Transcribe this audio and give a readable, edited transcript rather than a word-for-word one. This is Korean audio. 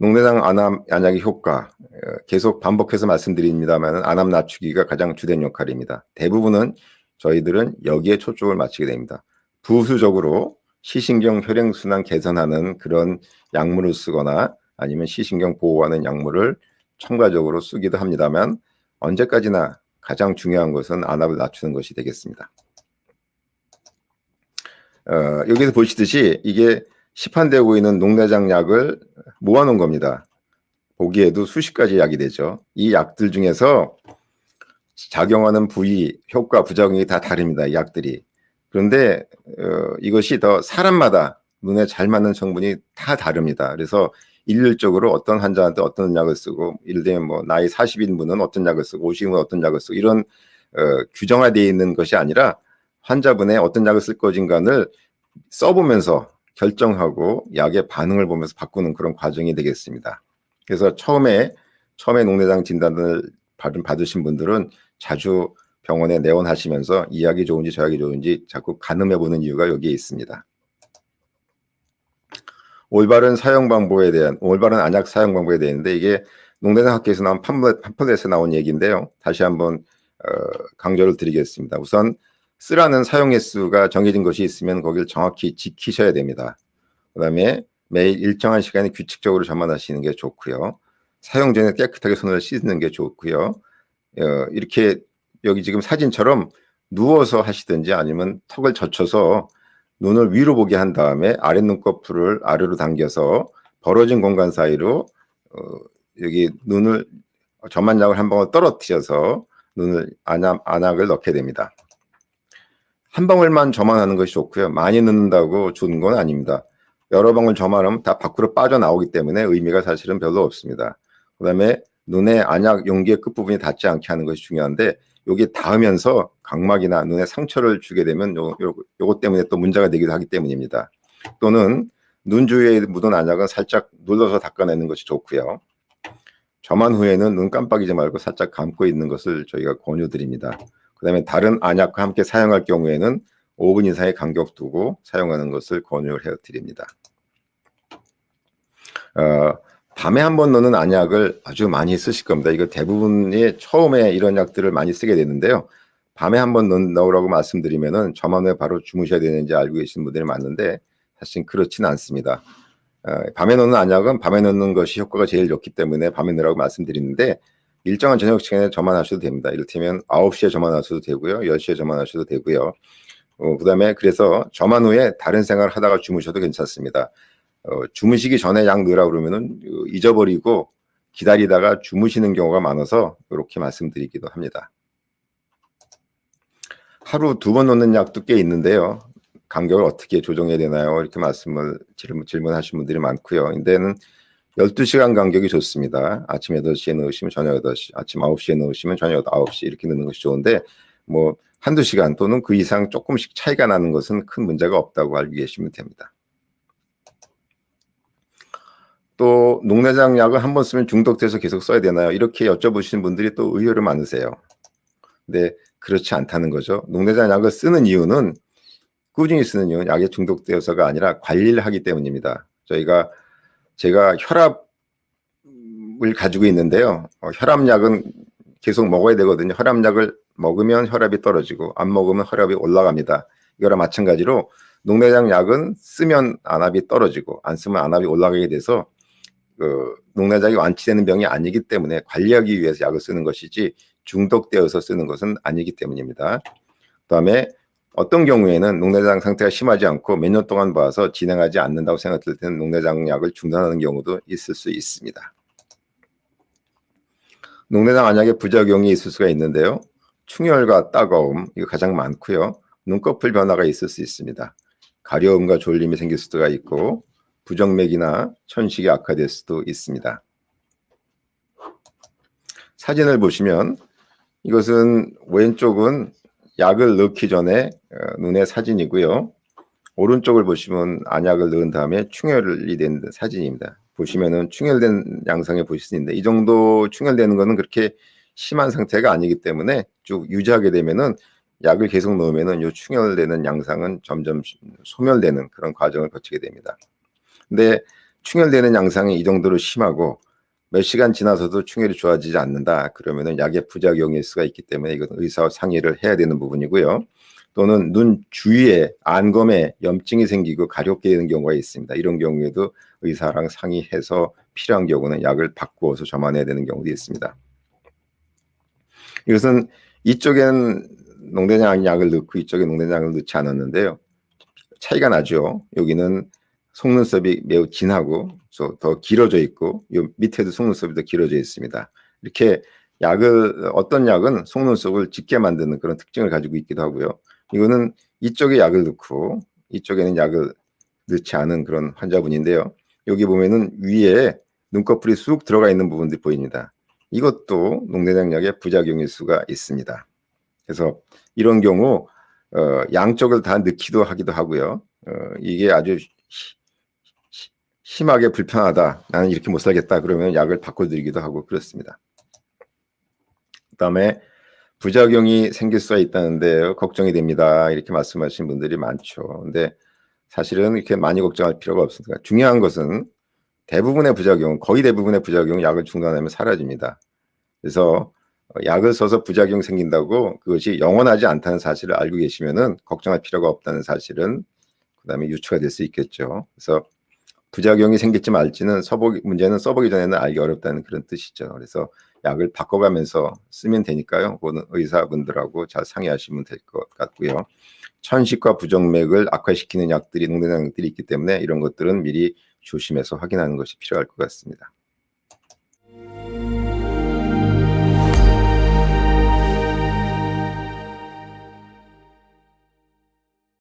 녹내장 안약의 효과 계속 반복해서 말씀드립니다만 안암 낮추기가 가장 주된 역할입니다. 대부분은 저희들은 여기에 초점을 맞추게 됩니다. 부수적으로 시신경 혈액순환 개선하는 그런 약물을 쓰거나 아니면 시신경 보호하는 약물을 첨가적으로 쓰기도 합니다만 언제까지나 가장 중요한 것은 안압을 낮추는 것이 되겠습니다. 여기서 보시듯이 이게 시판되고 있는 녹내장 약을 모아놓은 겁니다. 보기에도 수십 가지 약이 되죠. 이 약들 중에서 작용하는 부위, 효과, 부작용이 다 다릅니다. 이 약들이. 그런데 이것이 더 사람마다 눈에 잘 맞는 성분이 다 다릅니다. 그래서 일률적으로 어떤 환자한테 어떤 약을 쓰고, 예를 들면 뭐 나이 40인 분은 어떤 약을 쓰고 50인은 어떤 약을 쓰고 이런 규정화되어 있는 것이 아니라 환자분의 어떤 약을 쓸 것인가를 써보면서 결정하고 약의 반응을 보면서 바꾸는 그런 과정이 되겠습니다. 그래서 처음에 녹내장 진단을 받으신 분들은 자주 병원에 내원하시면서 이 약이 좋은지 저 약이 좋은지 자꾸 가늠해보는 이유가 여기에 있습니다. 올바른 안약 사용 방법에 대한데 이게 녹내장 학회에서 나온 팜플렛에서 나온 얘기인데요. 다시 한번 강조를 드리겠습니다. 우선 쓰라는 사용 횟수가 정해진 것이 있으면 거기를 정확히 지키셔야 됩니다. 그 다음에 매일 일정한 시간에 규칙적으로 점안하시는 게 좋고요. 사용 전에 깨끗하게 손을 씻는 게 좋고요. 이렇게 여기 지금 사진처럼 누워서 하시든지 아니면 턱을 젖혀서 눈을 위로 보게 한 다음에 아랫눈꺼풀을 아래로 당겨서 벌어진 공간 사이로 여기 눈을 점안약을 한 방울 떨어뜨려서 눈을 안약을 넣게 됩니다. 한 방울만 점안하는 것이 좋고요. 많이 넣는다고 좋은 건 아닙니다. 여러 방울 점안하면 다 밖으로 빠져나오기 때문에 의미가 사실은 별로 없습니다. 그 다음에 눈에 안약 용기의 끝부분이 닿지 않게 하는 것이 중요한데 여기 닿으면서 각막이나 눈에 상처를 주게 되면 요것 때문에 또 문제가 되기도 하기 때문입니다. 또는 눈 주위에 묻은 안약은 살짝 눌러서 닦아내는 것이 좋고요. 점안 후에는 눈 깜빡이지 말고 살짝 감고 있는 것을 저희가 권유드립니다. 그 다음에 다른 안약과 함께 사용할 경우에는 5분 이상의 간격 두고 사용하는 것을 권유를 해드립니다. 밤에 한번 넣는 안약을 아주 많이 쓰실 겁니다. 이거 대부분이 처음에 이런 약들을 많이 쓰게 되는데요. 밤에 한번 넣으라고 말씀드리면은 점안 후에 바로 주무셔야 되는지 알고 계시는 분들이 많은데 사실 그렇지는 않습니다. 밤에 넣는 안약은 밤에 넣는 것이 효과가 제일 좋기 때문에 밤에 넣으라고 말씀드리는데 일정한 저녁 시간에 점안하셔도 됩니다. 이를테면 9시에 점안하셔도 되고요. 10시에 점안하셔도 되고요. 그 다음에 그래서 점안 후에 다른 생활을 하다가 주무셔도 괜찮습니다. 주무시기 전에 약 넣으라고 그러면은 잊어버리고 기다리다가 주무시는 경우가 많아서 이렇게 말씀드리기도 합니다. 하루 2번 넣는 약도 꽤 있는데요. 간격을 어떻게 조정해야 되나요? 이렇게 질문하신 분들이 많고요. 근데는 12시간 간격이 좋습니다. 아침 8시에 넣으시면 저녁 8시, 아침 9시에 넣으시면 저녁 9시 이렇게 넣는 것이 좋은데 뭐 한두 시간 또는 그 이상 조금씩 차이가 나는 것은 큰 문제가 없다고 알고 계시면 됩니다. 또 녹내장 약을 한 번 쓰면 중독돼서 계속 써야 되나요? 이렇게 여쭤보시는 분들이 또 의외로 많으세요. 근데 그렇지 않다는 거죠. 녹내장 약을 쓰는 이유는 꾸준히 쓰는 이유는 약에 중독되어서가 아니라 관리를 하기 때문입니다. 제가 혈압을 가지고 있는데요. 혈압약은 계속 먹어야 되거든요. 혈압약을 먹으면 혈압이 떨어지고 안 먹으면 혈압이 올라갑니다. 이거랑 마찬가지로 녹내장 약은 쓰면 안압이 떨어지고 안 쓰면 안압이 올라가게 돼서 녹내장이 완치되는 병이 아니기 때문에 관리하기 위해서 약을 쓰는 것이지 중독되어서 쓰는 것은 아니기 때문입니다. 그다음에 어떤 경우에는 녹내장 상태가 심하지 않고 몇 년 동안 봐서 진행하지 않는다고 생각될 때는 녹내장 약을 중단하는 경우도 있을 수 있습니다. 녹내장 안약에 부작용이 있을 수가 있는데요. 충혈과 따가움 이거 가장 많고요. 눈꺼풀 변화가 있을 수 있습니다. 가려움과 졸림이 생길 수가 있고 부정맥이나 천식이 악화될 수도 있습니다. 사진을 보시면 이것은 왼쪽은 약을 넣기 전에 눈의 사진이고요. 오른쪽을 보시면 안약을 넣은 다음에 충혈이 된 사진입니다. 보시면은 충혈된 양상에 보실 수 있는데 이 정도 충혈되는 것은 그렇게 심한 상태가 아니기 때문에 쭉 유지하게 되면은 약을 계속 넣으면은 이 충혈되는 양상은 점점 소멸되는 그런 과정을 거치게 됩니다. 근데 충혈되는 양상이 이 정도로 심하고 몇 시간 지나서도 충혈이 좋아지지 않는다. 그러면은 약의 부작용일 수가 있기 때문에 이건 의사와 상의를 해야 되는 부분이고요. 또는 눈 주위에 안검에 염증이 생기고 가렵게 되는 경우가 있습니다. 이런 경우에도 의사랑 상의해서 필요한 경우는 약을 바꾸어서 점안해야 되는 경우도 있습니다. 이것은 이쪽에는 농대장 약을 넣고 이쪽에 농대장을 넣지 않았는데요. 차이가 나죠. 여기는 속눈썹이 매우 진하고 더 길어져 있고 요 밑에도 속눈썹이 더 길어져 있습니다. 이렇게 어떤 약은 속눈썹을 짙게 만드는 그런 특징을 가지고 있기도 하고요. 이거는 이쪽에 약을 넣고 이쪽에는 약을 넣지 않은 그런 환자분인데요. 여기 보면은 위에 눈꺼풀이 쑥 들어가 있는 부분들이 보입니다. 이것도 농대장약의 부작용일 수가 있습니다. 그래서 이런 경우 양쪽을 다 넣기도 하기도 하고요. 이게 아주 심하게 불편하다. 나는 이렇게 못 살겠다. 그러면 약을 바꿔드리기도 하고 그렇습니다. 그다음에 부작용이 생길 수가 있다는데 걱정이 됩니다. 이렇게 말씀하시는 분들이 많죠. 근데 사실은 이렇게 많이 걱정할 필요가 없습니다. 중요한 것은 거의 대부분의 부작용은 약을 중단하면 사라집니다. 그래서 약을 써서 부작용 생긴다고 그것이 영원하지 않다는 사실을 알고 계시면은 걱정할 필요가 없다는 사실은 그다음에 유추가 될 수 있겠죠. 그래서 부작용이 생길지 말지는 문제는 써보기 전에는 알기 어렵다는 그런 뜻이죠. 그래서 약을 바꿔가면서 쓰면 되니까요. 그거는 의사분들하고 잘 상의하시면 될 것 같고요. 천식과 부정맥을 악화시키는 약들이 농대장약들이 있기 때문에 이런 것들은 미리 조심해서 확인하는 것이 필요할 것 같습니다.